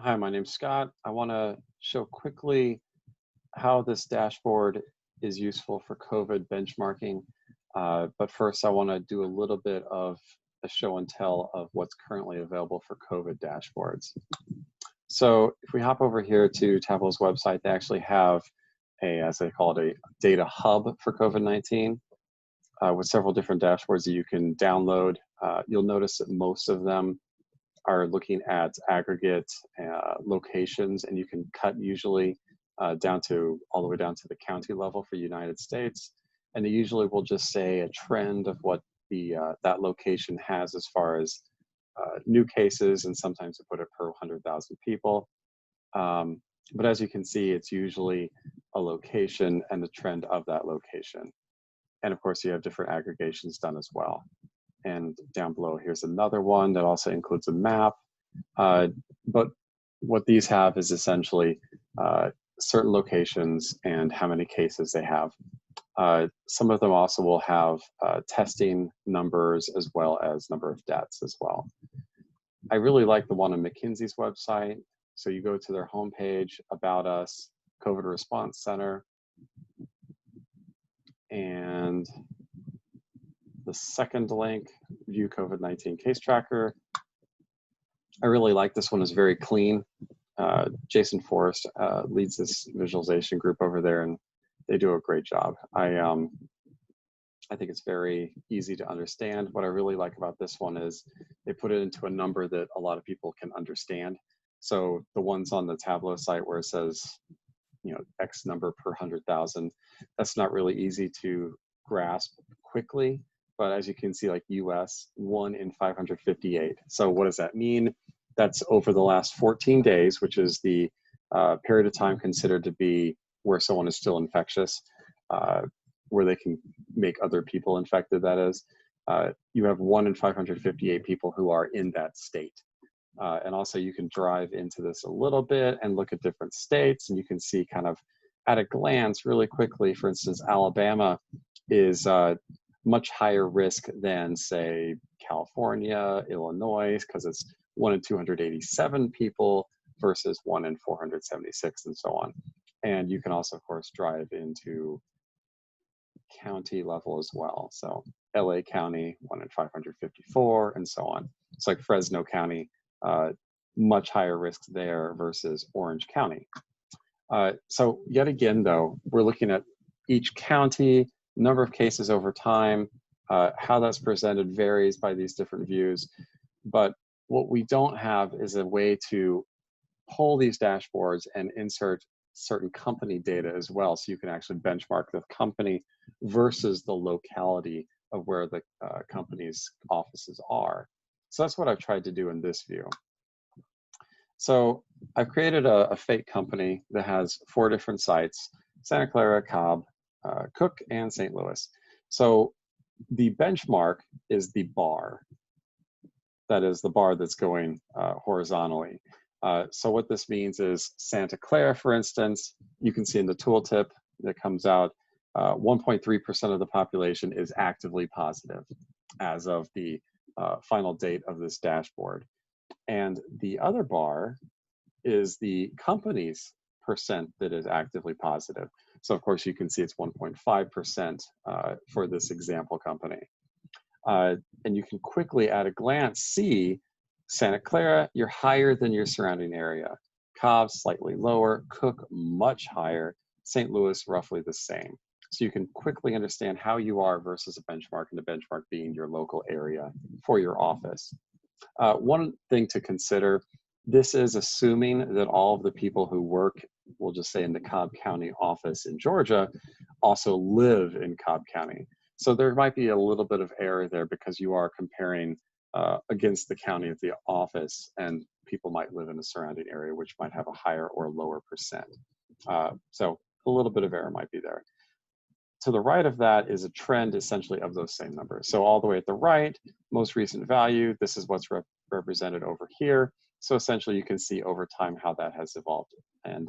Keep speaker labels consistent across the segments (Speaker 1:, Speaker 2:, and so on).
Speaker 1: Hi, my name's Scott. I want to show quickly how this dashboard is useful for COVID benchmarking. But first, I want to do a little bit of a show and tell of what's currently available for COVID dashboards. So if we hop over here to Tableau's website, they actually have as they call it, a data hub for COVID-19 with several different dashboards that you can download. You'll notice that most of them are looking at aggregate locations, and you can cut usually down to all the way down to the county level for United States. And they usually will just say a trend of what the that location has as far as new cases, and sometimes they put it per 100,000 people. But as you can see, it's usually a location and the trend of that location. And of course, you have different aggregations done as well. And down below, here's another one that also includes a map. But what these have is essentially certain locations and how many cases they have. Some of them also will have testing numbers as well as number of deaths as well. I really like the one on McKinsey's website. So you go to their homepage, About Us, COVID Response Center, and the second link, View COVID-19 Case Tracker. I really like this one. It's very clean. Jason Forrest leads this visualization group over there, and they do a great job. I think it's very easy to understand. What I really like about this one is they put it into a number that a lot of people can understand. So the ones on the Tableau site where it says, you know, X number per 100,000, that's not really easy to grasp quickly. But as you can see, like US, 1 in 558. So what does that mean? That's over the last 14 days, which is the period of time considered to be where someone is still infectious, where they can make other people infected, that is. You have 1 in 558 people who are in that state. And also you can drive into this a little bit and look at different states, and you can see kind of at a glance really quickly, for instance, Alabama is much higher risk than, say, California, Illinois, because it's 1 in 287 people versus 1 in 476 and so on. And you can also, of course, drive into county level as well. So LA County, 1 in 554 and so on. It's like Fresno County, much higher risk there versus Orange County. So yet again, though, we're looking at each county, number of cases over time, how that's presented varies by these different views. But what we don't have is a way to pull these dashboards and insert certain company data as well, so you can actually benchmark the company versus the locality of where the company's offices are. So that's what I've tried to do in this view. So I've created a fake company that has 4 different sites: Santa Clara, Cobb, Cook, and St. Louis. So the benchmark is the bar. That is the bar that's going horizontally. So what this means is Santa Clara, for instance, you can see in the tooltip that comes out, 1.3% of the population is actively positive as of the final date of this dashboard. And the other bar is the company's percent that is actively positive. So of course you can see it's 1.5% for this example company. And you can quickly at a glance see Santa Clara, you're higher than your surrounding area. Cobb, slightly lower. Cook, much higher. St. Louis, roughly the same. So you can quickly understand how you are versus a benchmark, and the benchmark being your local area for your office. One thing to consider, this is assuming that all of the people who work, we'll just say in the Cobb County office in Georgia, also live in Cobb County. So there might be a little bit of error there because you are comparing against the county of the office, and people might live in a surrounding area which might have a higher or lower percent. So a little bit of error might be there. To the right of that is a trend essentially of those same numbers. So all the way at the right, most recent value, this is what's represented over here. So essentially you can see over time how that has evolved. And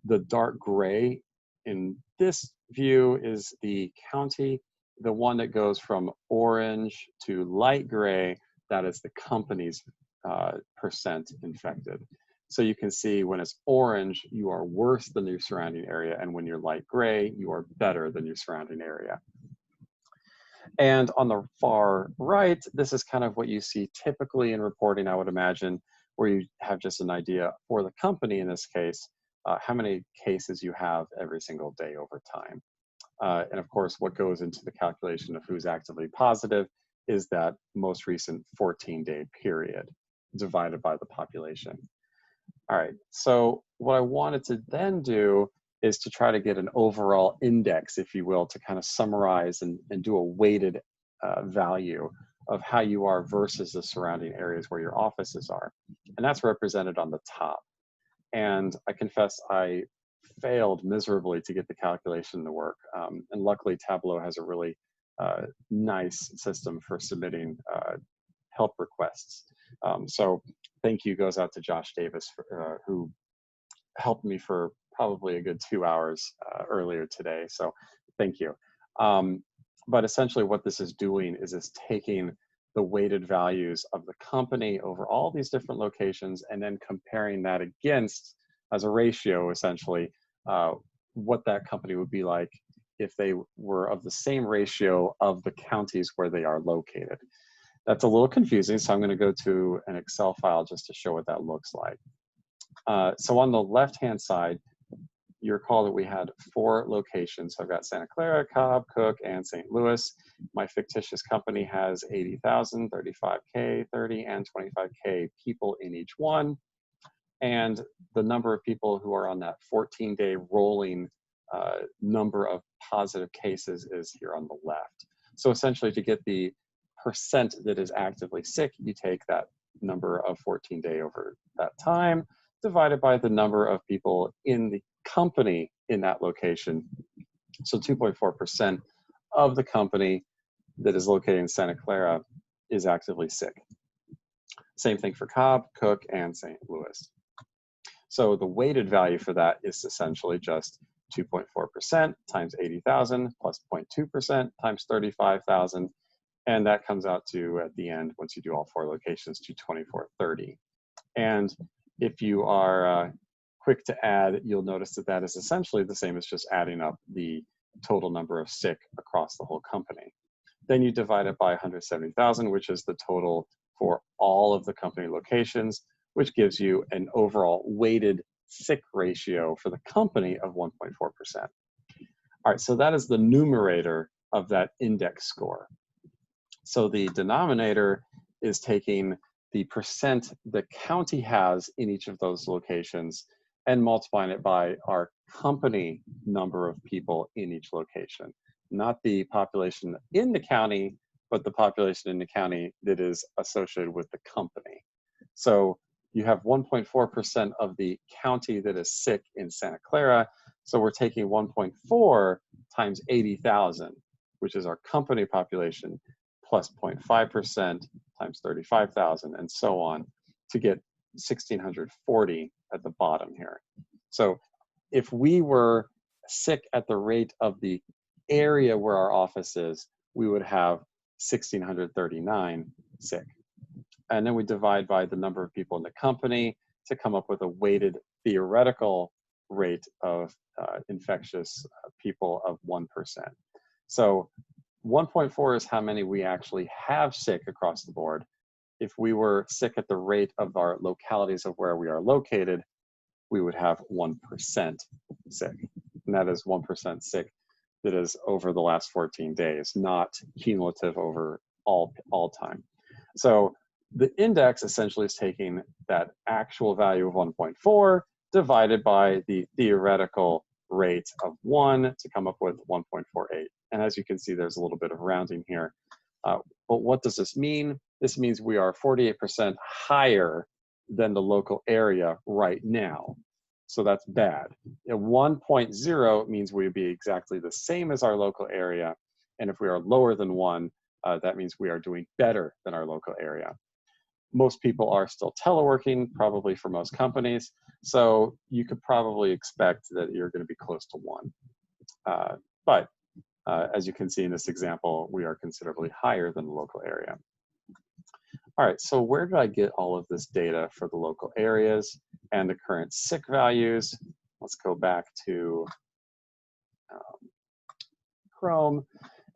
Speaker 1: the dark gray in this view is the county. The one that goes from orange to light gray, that is the company's percent infected. So you can see when it's orange, you are worse than your surrounding area, and when you're light gray, you are better than your surrounding area. And on the far right, this is kind of what you see typically in reporting, I would imagine, where you have just an idea for the company in this case, how many cases you have every single day over time. And of course, what goes into the calculation of who's actively positive is that most recent 14-day period divided by the population. All right, so what I wanted to then do is to try to get an overall index, if you will, to kind of summarize and do a weighted value of how you are versus the surrounding areas where your offices are. And that's represented on the top. And I confess I failed miserably to get the calculation to work. And luckily Tableau has a really nice system for submitting help requests. So thank you goes out to Josh Davis, who helped me for probably a good 2 hours earlier today. So thank you. But essentially what this is doing is it's taking the weighted values of the company over all these different locations and then comparing that against, as a ratio essentially, what that company would be like if they were of the same ratio of the counties where they are located. That's a little confusing, so I'm going to go to an Excel file just to show what that looks like. So on the left-hand side, you recall that we had 4 locations. So I've got Santa Clara, Cobb, Cook, and St. Louis. My fictitious company has 80,000, 35K, 30, and 25K people in each one. And the number of people who are on that 14-day rolling number of positive cases is here on the left. So essentially, to get the percent that is actively sick, you take that number of 14-day over that time, divided by the number of people in the company in that location. So 2.4% of the company that is located in Santa Clara is actively sick. Same thing for Cobb, Cook, and St. Louis. So the weighted value for that is essentially just 2.4% times 80,000 plus 0.2% times 35,000. And that comes out to, at the end, once you do all 4 locations, to 2430. And if you are quick to add, you'll notice that that is essentially the same as just adding up the total number of sick across the whole company. Then you divide it by 170,000, which is the total for all of the company locations, which gives you an overall weighted sick ratio for the company of 1.4%. All right, so that is the numerator of that index score. So the denominator is taking the percent the county has in each of those locations and multiplying it by our company number of people in each location. Not the population in the county, but the population in the county that is associated with the company. So you have 1.4% of the county that is sick in Santa Clara. So we're taking 1.4 times 80,000, which is our company population, plus 0.5% times 35,000, and so on, to get 1,640 at the bottom here. So if we were sick at the rate of the area where our office is, we would have 1,639 sick. And then we divide by the number of people in the company to come up with a weighted theoretical rate of infectious people of 1%. So 1.4 is how many we actually have sick across the board. If we were sick at the rate of our localities of where we are located, we would have 1% sick. And that is 1% sick that is over the last 14 days, not cumulative over all time. So the index essentially is taking that actual value of 1.4 divided by the theoretical rate of 1 to come up with 1.48. And as you can see, there's a little bit of rounding here. But what does this mean? This means we are 48% higher than the local area right now. So that's bad. 1.0 means we would be exactly the same as our local area. And if we are lower than 1, that means we are doing better than our local area. Most people are still teleworking, probably for most companies. So you could probably expect that you're going to be close to 1. But as you can see in this example, we are considerably higher than the local area. All right, so where did I get all of this data for the local areas and the current sick values? Let's go back to Chrome.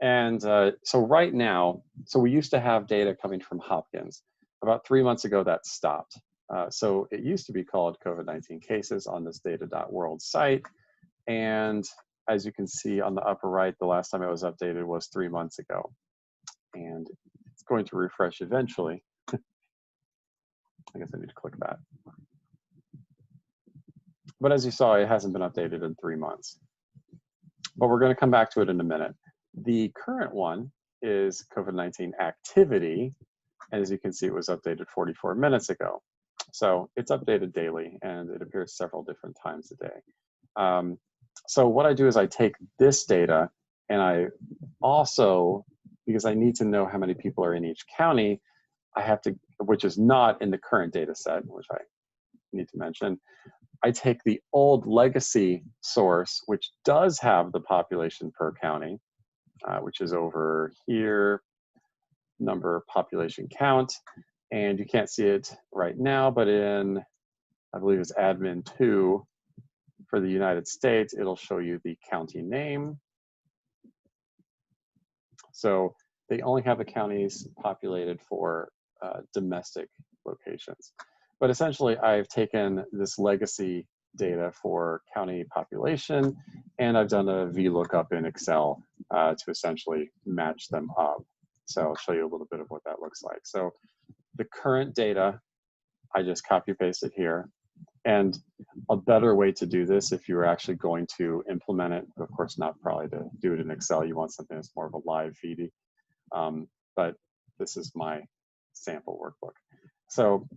Speaker 1: And so right now, so we used to have data coming from Hopkins. About 3 months ago, that stopped. So it used to be called COVID-19 cases on this data.world site. And as you can see on the upper right, the last time it was updated was 3 months ago. And it's going to refresh eventually. I guess I need to click that. But as you saw, it hasn't been updated in 3 months. But we're going to come back to it in a minute. The current one is COVID-19 activity. And as you can see, it was updated 44 minutes ago. So it's updated daily, and it appears several different times a day. So what I do is I take this data, and I also, because I need to know how many people are in each county, I have to, which is not in the current data set, which I need to mention, I take the old legacy source, which does have the population per county, which is over here, number population count, and you can't see it right now, but in, I believe it's admin 2 for the United States, it'll show you the county name. So they only have the counties populated for domestic locations. But essentially, I've taken this legacy data for county population, and I've done a VLOOKUP in Excel to essentially match them up. So I'll show you a little bit of what that looks like. So the current data, I just copy paste it here. And a better way to do this, if you're actually going to implement it, of course not probably to do it in Excel, you want something that's more of a live feedy. But this is my sample workbook. So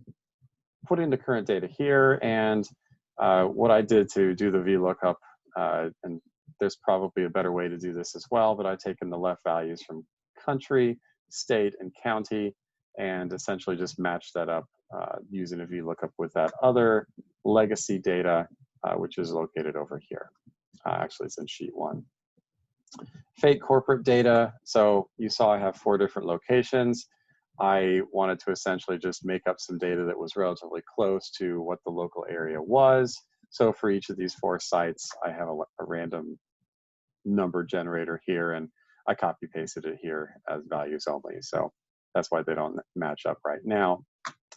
Speaker 1: putting the current data here, and what I did to do the VLOOKUP, and there's probably a better way to do this as well, but I've taken the left values from country, state, and county, and essentially just matched that up using a VLOOKUP with that other legacy data, which is located over here. Actually, it's in sheet 1. Fake corporate data. So you saw I have 4 different locations. I wanted to essentially just make up some data that was relatively close to what the local area was. So for each of these 4 sites, I have a random number generator here, and I copy pasted it here as values only. So that's why they don't match up right now.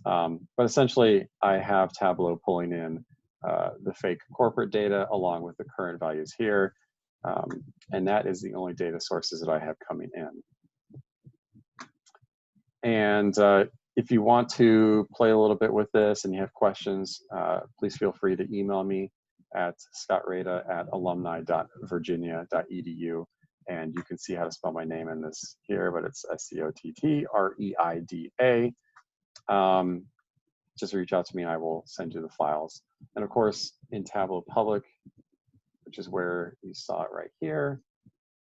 Speaker 1: But essentially, I have Tableau pulling in the fake corporate data along with the current values here. And that is the only data sources that I have coming in. And if you want to play a little bit with this and you have questions, please feel free to email me at scottreda@alumni.virginia.edu. And you can see how to spell my name in this here, but it's SCOTTREIDA. Just reach out to me and I will send you the files. And of course, in Tableau Public, which is where you saw it right here,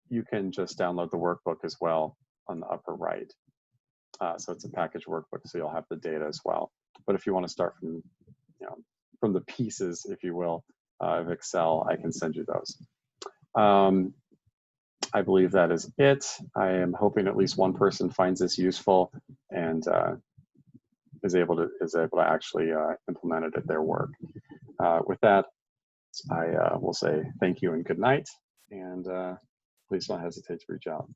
Speaker 1: you can just download the workbook as well on the upper right. So it's a package workbook, so you'll have the data as well. But if you want to start from, from the pieces, if you will, of Excel, I can send you those. I believe that is it. I am hoping at least one person finds this useful and is able to actually implement it at their work. With that, I will say thank you and good night, and please don't hesitate to reach out.